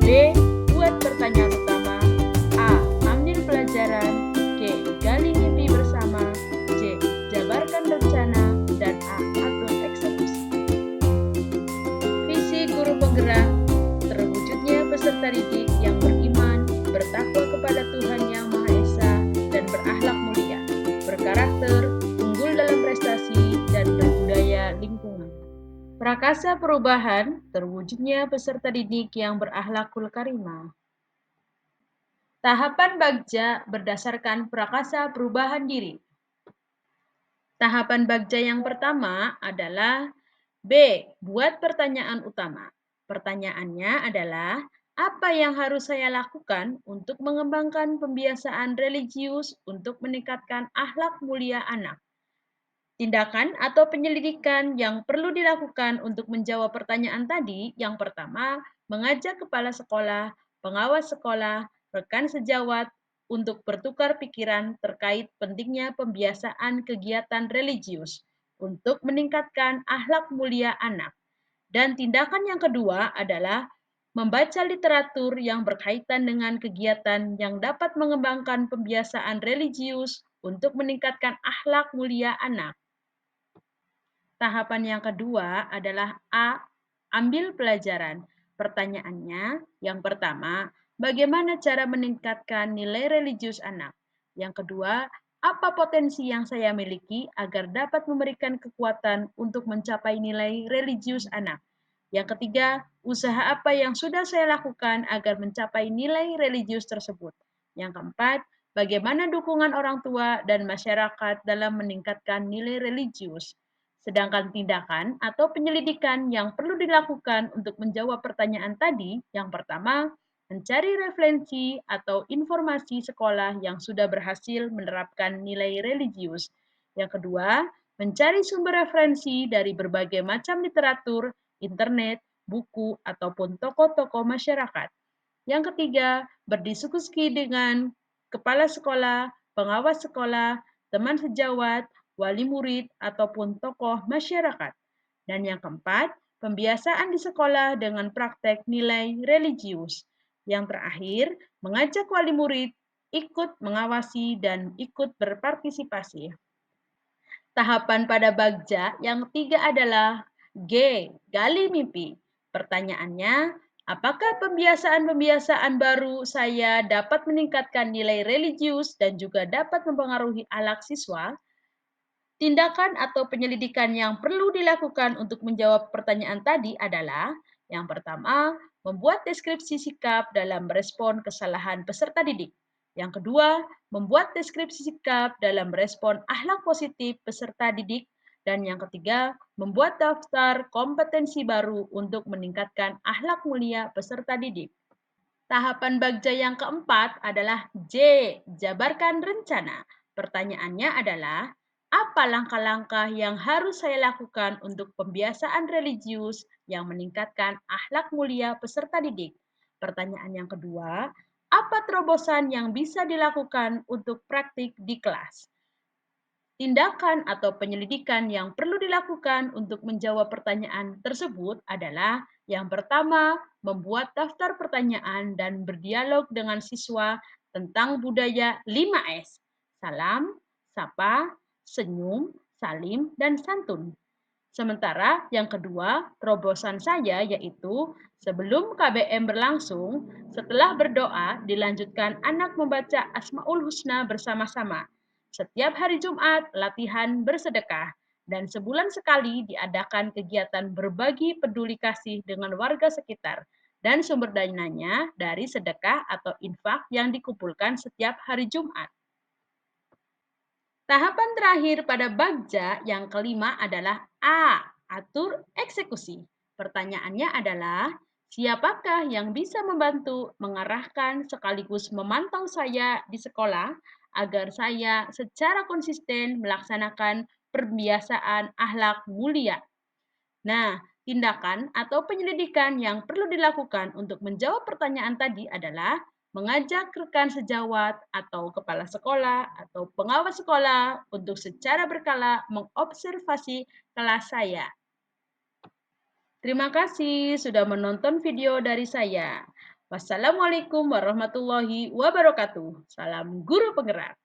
B. Buat pertanyaan utama. A. Ambil pelajaran. C. Gali mimpi bersama. C. Jabarkan rencana. Dan A. Atur eksekusi. Visi guru penggerak, terwujudnya peserta didik yang beriman, bertakwa kepada Tuhan Yang Maha Esa, dan berakhlak mulia, berkarakter, unggul dalam prestasi, dan berbudaya lingkungan. Prakasa perubahan, terwujudnya peserta didik yang berakhlakul karimah. Tahapan Bagja berdasarkan prakasa perubahan diri. Tahapan Bagja yang pertama adalah B. Buat pertanyaan utama. Pertanyaannya adalah, apa yang harus saya lakukan untuk mengembangkan pembiasaan religius untuk meningkatkan akhlak mulia anak? Tindakan atau penyelidikan yang perlu dilakukan untuk menjawab pertanyaan tadi, yang pertama, mengajak kepala sekolah, pengawas sekolah, rekan sejawat untuk bertukar pikiran terkait pentingnya pembiasaan kegiatan religius untuk meningkatkan akhlak mulia anak. Dan tindakan yang kedua adalah membaca literatur yang berkaitan dengan kegiatan yang dapat mengembangkan pembiasaan religius untuk meningkatkan akhlak mulia anak. Tahapan yang kedua adalah A. Ambil pelajaran. Pertanyaannya, yang pertama, bagaimana cara meningkatkan nilai religius anak? Yang kedua, apa potensi yang saya miliki agar dapat memberikan kekuatan untuk mencapai nilai religius anak? Yang ketiga, usaha apa yang sudah saya lakukan agar mencapai nilai religius tersebut? Yang keempat, bagaimana dukungan orang tua dan masyarakat dalam meningkatkan nilai religius? Sedangkan tindakan atau penyelidikan yang perlu dilakukan untuk menjawab pertanyaan tadi, yang pertama, mencari referensi atau informasi sekolah yang sudah berhasil menerapkan nilai religius. Yang kedua, mencari sumber referensi dari berbagai macam literatur, internet, buku, ataupun tokoh-tokoh masyarakat. Yang ketiga, berdiskusi dengan kepala sekolah, pengawas sekolah, teman sejawat, wali murid, ataupun tokoh masyarakat. Dan yang keempat, pembiasaan di sekolah dengan praktek nilai religius. Yang terakhir, mengajak wali murid ikut mengawasi dan ikut berpartisipasi. Tahapan pada Bagja yang ketiga adalah G. Gali mimpi. Pertanyaannya, apakah pembiasaan-pembiasaan baru saya dapat meningkatkan nilai religius dan juga dapat mempengaruhi akhlak siswa? Tindakan atau penyelidikan yang perlu dilakukan untuk menjawab pertanyaan tadi adalah, yang pertama, membuat deskripsi sikap dalam merespon kesalahan peserta didik. Yang kedua, membuat deskripsi sikap dalam merespon akhlak positif peserta didik. Dan yang ketiga, membuat daftar kompetensi baru untuk meningkatkan akhlak mulia peserta didik. Tahapan Bagja yang keempat adalah J. Jabarkan rencana. Pertanyaannya adalah, apa langkah-langkah yang harus saya lakukan untuk pembiasaan religius yang meningkatkan akhlak mulia peserta didik? Pertanyaan yang kedua, apa terobosan yang bisa dilakukan untuk praktik di kelas? Tindakan atau penyelidikan yang perlu dilakukan untuk menjawab pertanyaan tersebut adalah, yang pertama, membuat daftar pertanyaan dan berdialog dengan siswa tentang budaya 5S. Salam, sapa, senyum, salim, dan santun. Sementara yang kedua, terobosan saya yaitu sebelum KBM berlangsung, setelah berdoa dilanjutkan anak membaca Asmaul Husna bersama-sama. Setiap hari Jumat latihan bersedekah dan sebulan sekali diadakan kegiatan berbagi peduli kasih dengan warga sekitar dan sumber dananya dari sedekah atau infak yang dikumpulkan setiap hari Jumat. Tahapan terakhir pada Bagja yang kelima adalah A. Atur eksekusi. Pertanyaannya adalah, siapakah yang bisa membantu mengarahkan sekaligus memantau saya di sekolah agar saya secara konsisten melaksanakan pembiasaan akhlak mulia? Nah, tindakan atau penyelidikan yang perlu dilakukan untuk menjawab pertanyaan tadi adalah mengajak rekan sejawat atau kepala sekolah atau pengawas sekolah untuk secara berkala mengobservasi kelas saya. Terima kasih sudah menonton video dari saya. Wassalamualaikum warahmatullahi wabarakatuh. Salam guru penggerak.